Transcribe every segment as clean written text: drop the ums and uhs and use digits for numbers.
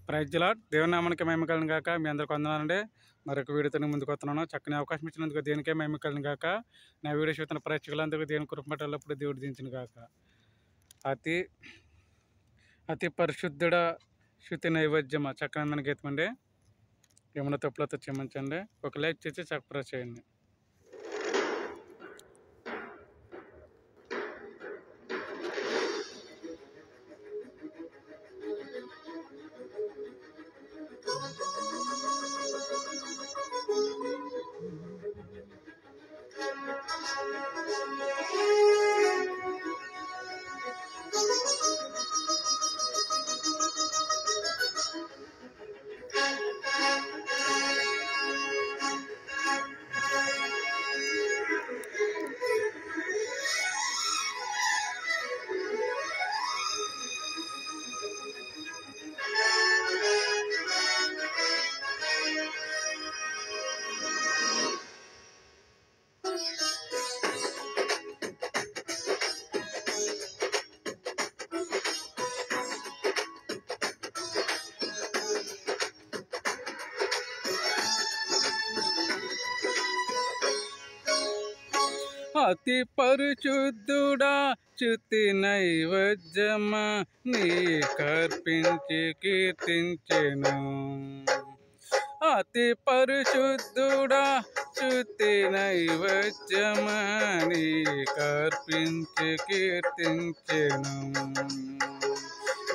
Praise lord. దేవుని నామానికి మహిమ కలుగును గాక. మీ అందరికి వందనాలండి. మరొక వీడియోతో ముందుకు వస్తున్నాను. చక్కని అవకాశం ఇచ్చినందుకు దేనికే మహిమ కలుగును గాక. నా వీడియో చూస్తున్న ప్రేక్షకులందరికీ దేవుని కృపమటప్పుడు దేవుడు దించును గాక. అతి అతి పరిశుద్ధుడ శృతి నైవేద్యమా చక్కని గీతం అండి. ఏమన్నా తప్పులతో క్షమించండి. ఒక లైక్ చేసి సబ్స్క్రైబ్ చేయండి. అతి పరిశుద్ధుడా చ్యుతి నైవేద్యమా నీ కర్పించి కీర్తించెను. అతి పరిశుద్ధుడా చ్యుతి నైవేద్యమా నీ కర్పించి కీర్తించెను.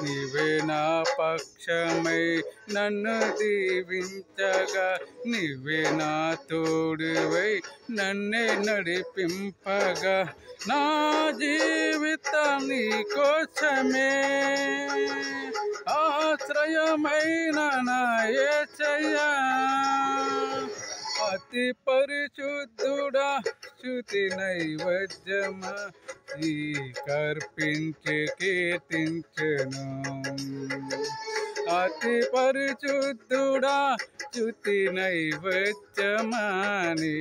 నీవే నా పక్షమై నన్ను దీవించగా, నీవే నా తోడువై నన్నే నడిపింపగా, నా జీవితం నీ కోసమే ఆశ్రయమైన నా యేసయ్యా. అతి పరిశుద్ధుడా చ్యుతి నైవేద్యమా ఈ కర్పించి కీర్తించెను. అతి పరిశుద్ధుడా చ్యుతి నైవేద్యమా నీ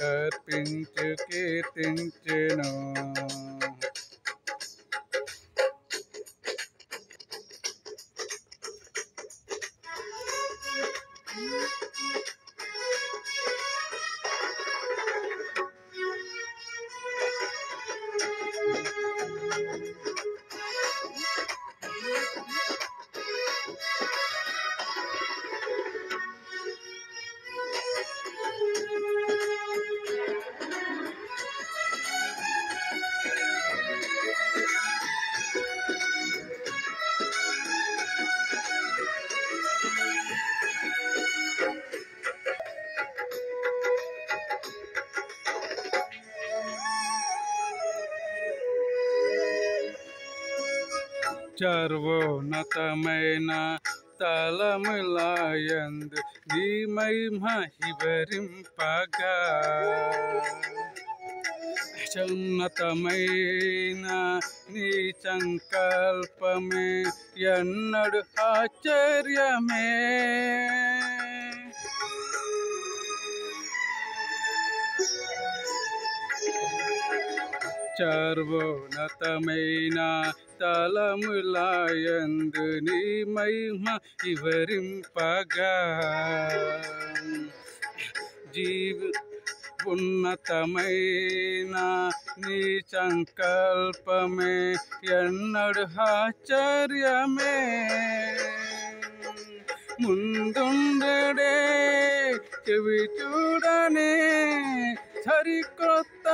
కర్పించి కీర్తించెను. సర్వోన్నతమైన తలములయందు నీ మహిమ వివరింపగా, ఉన్నతమైన నీ సంకల్పమే ఎన్నడు ఆశ్చర్యమే. సర్వోన్నతమైన తలములయందు నీ మహిమ వివరింపగా, ఉన్నతమైన నీ సంకల్పమే ఎన్నడు ఆశ్చర్యమే. ముందుండే చెవి చూడనే సరికొత్త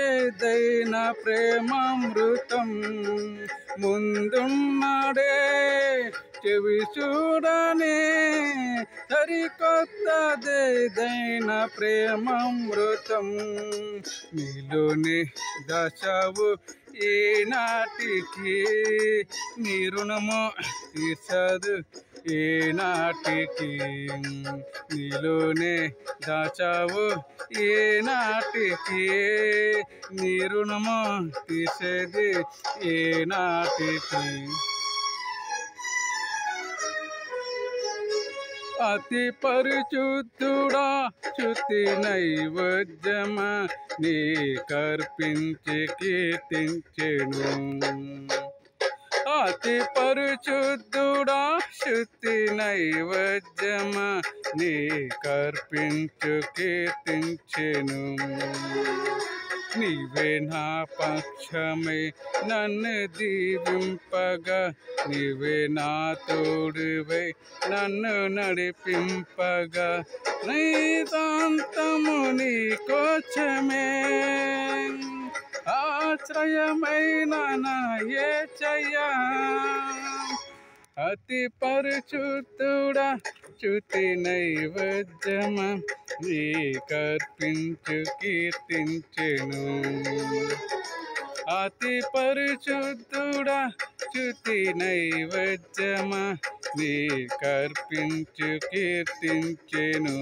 ఏదైనా ప్రేమామృతం. ముందున్నాడే చెవి చూడనే సరికొత్తదేదైనా ప్రేమామృతం. నీలోనే దాచావు ఈనాటికి, నీ రుణము తీర్చదు ఏనాటికి. నీలోనే దాచావు ఏనాటికి, నీ రుణము తీసేది ఏనాటికి. అతి పరిశుద్ధుడా చ్యుతి నైవేద్యమా నీ కర్పించి కీర్తించెను. అతి పరిశుద్ధుడా శుద్ధి నైవేద్యమ నీ కర్పించు కీర్తించెను. నీవే నా పక్షమై నన్ను దీవింపగా, నీవే నా తోడువై నన్ను నడిపింపగా, నీదాంతము నీ కోసమే ఆశ్రయమైన నా యేసయ్యా. అతి పరిశుద్ధుడా స్తుతి నైవేద్యమ నీ కర్పించు కీర్తించెను. అతి పరిశుద్ధుడా స్తుతి నైవేద్యమ నీ కర్పించు కీర్తించెను.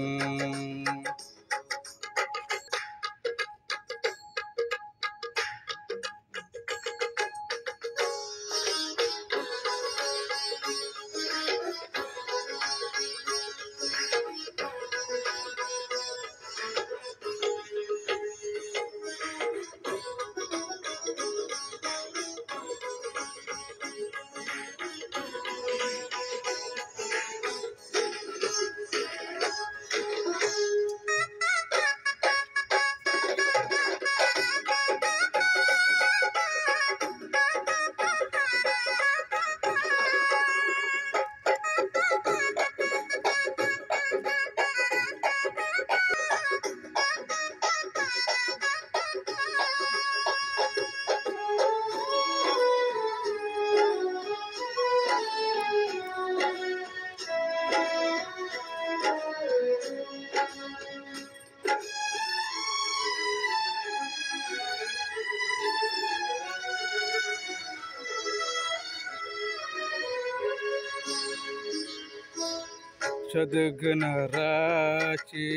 చదుగున రాచి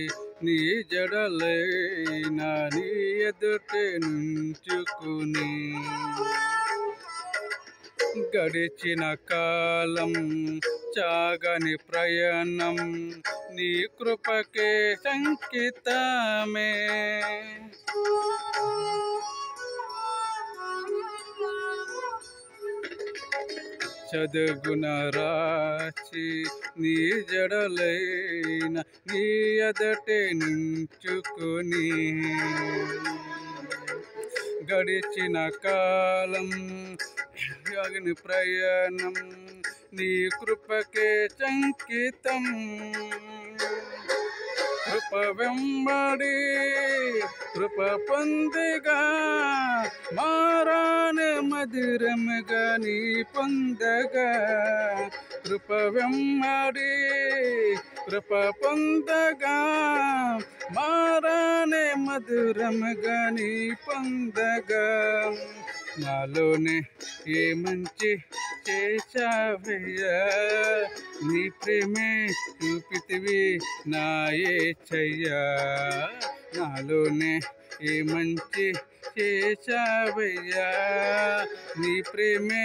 నీ జడలైనా నీ ఎదుటే నుంచుకుని, గడిచిన కాలం చాగని ప్రయాణం నీ కృపకే సంకితమే. చదుగున రాచి నీ జడలైన నీ ఎదటే నుంచుకుని, గడిచిన కాలం అగ్ని ప్రయాణం నీ కృపకే సంకితం. కృప వెంబడి కృప పొందగా, మారాను మధురముగా నీ పొందగా. కృప వెంబడి కృప పొందగా, మారానే మధురముగా నీ పొందగా. నాలోనే ఏ మంచి చేశావయ్యా, నీ ప్రేమే చూపితివి నా యేసయ్యా. నాలోనే ఏ మంచి చేశావయ్యా, నీ ప్రేమే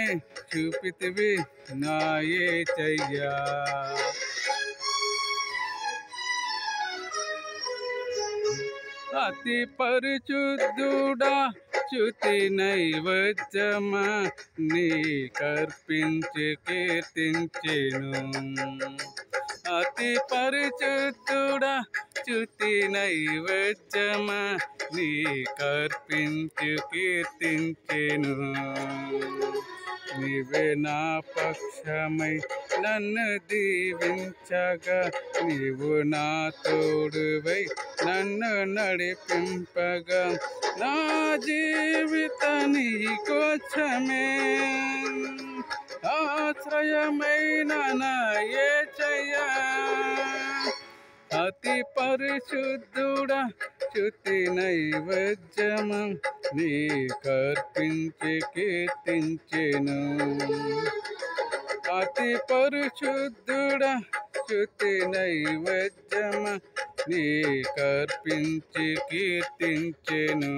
చూపితివి నా యేసయ్యా. అతి పరిశుద్ధుడా స్తుతి నైవేద్యమ నీ కర్పించి కీర్తించెను. అతి పరిశుద్ధుడా స్తుతి నైవేద్యమ నీ కర్పించి కీర్తించెను. నీవే నా పక్షమై నన్ను దీవించగా, నీవు నా తోడువై నన్ను నడిపింపగా, నా జీవిత నీ కోసమే ఆశ్రయమైన నా యేసయ్యా. అతి పరిశుద్ధుడా స్తుతి నైవేద్యమ నీ కర్పించి కీర్తించెను. అతి పరిశుద్ధుడా స్తుతి నైవేద్యమ నీ కర్పించి కీర్తించెను.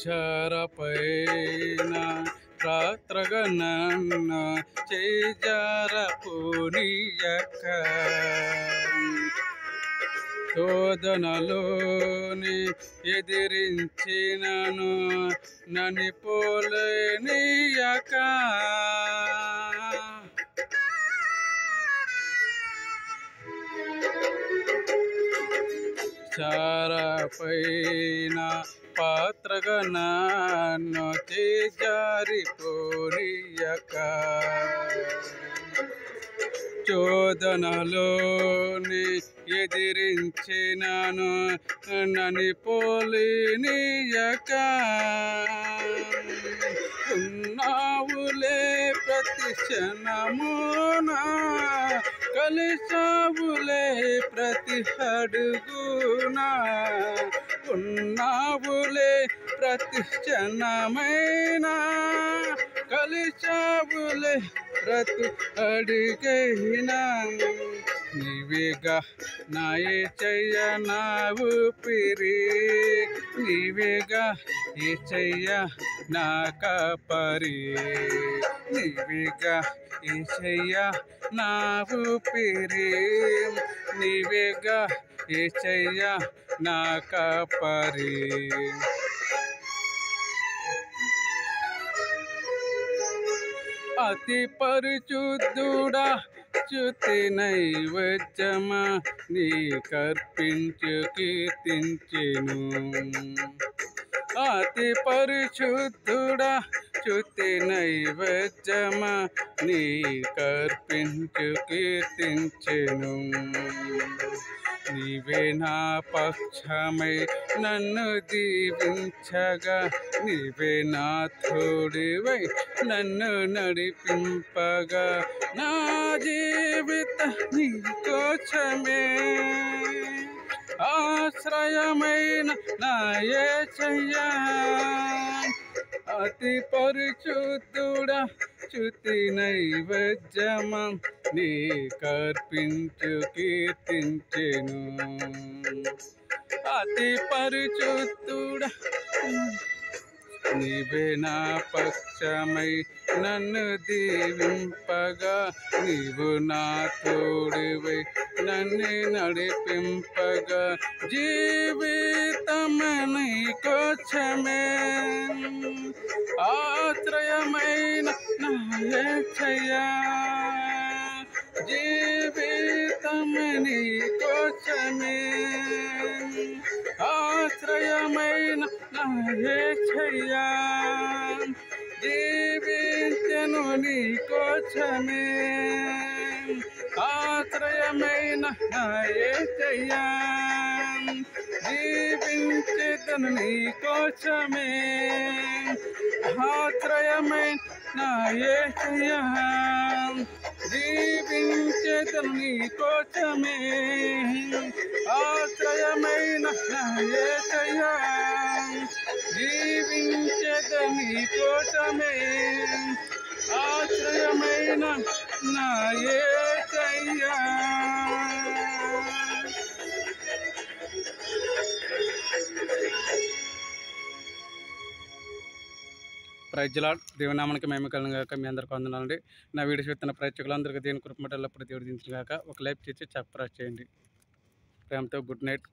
చారపైన రాత్రగా నన్ను చేజారపోనీయక శోధనలోని ఎదిరించినను నన్ను పోలేనీయక చారపైన పాత్రగా నన్ను చేజారిపోనీయక శోధనలోని ఎదిరించినను నన్ను పోలేనీయక ఉన్నావులే ప్రతి క్షణమున కలిసావులే ప్రతి అడుగునా ఉన్నావులే ప్రతి క్షణమైనా కలిసావులే ప్రతి అడుగైనా నీవేగా నా యేసయ్య నా ఊపిరి నీవేగా యేసయ్య నా కాపరి నీవేగా యేసయ్య నా ఊపిరి నీవేగా యేసయ్య నా కాపరి అతి పరిశుద్ధుడా స్తుతి నైవేద్యమా నీ కర్పించు కీర్తించెను అతి పరిశుద్ధుడా స్తుతి నైవేద్యమా నీ కర్పించు కీర్తించెను నీవే నా పక్షమై నన్ను దీవించగా నీవే నా తోడివై నన్ను నడిపింపగా నా జీవిత నీ కోసమే ఆశ్రయమైన నా యేసయ్య అతి పరిశుద్ధుడా స్తుతి నైవేద్యమా నీ కర్పించు కీర్తించెను అతి పరిశుద్ధుడా నీవే నా పక్షమై నన్ను దీవింపగా నీవు నా తోడివై నన్ను నడిపింపగా జీవితమని కోసమే ఆశ్రయమైన నా యేసయ్య జీవితమని కోసమే ఆశ్రయమైన నా యేసయ్య జీవించెను నీ కోసమే ఆశ్రయమైన నా యేసయ్య జీవించెదను నీ కోసమే ఆశ్రయమైన నా యేసయ్య జీవించెదను నీ కోసమే ఆశ్రయమైన నా యేసయ్య జీవించెదను నీ కోసమే ఆశ్రయమైన నా యేసయ్య ప్రైజ్ ది లార్డ్. దేవుని నామానికి మహిమ కలుగును గాక. మీ అందరికీ వందనాలండి. నా వీడియోస్ చూస్తున్న ప్రేక్షకులందరికీ దేవుని కృప ఎల్లప్పుడూ దేవుడు దించును గాక. ఒక లైక్ చేసి సబ్స్క్రైబ్ చేయండి. ప్రేమతో గుడ్ నైట్.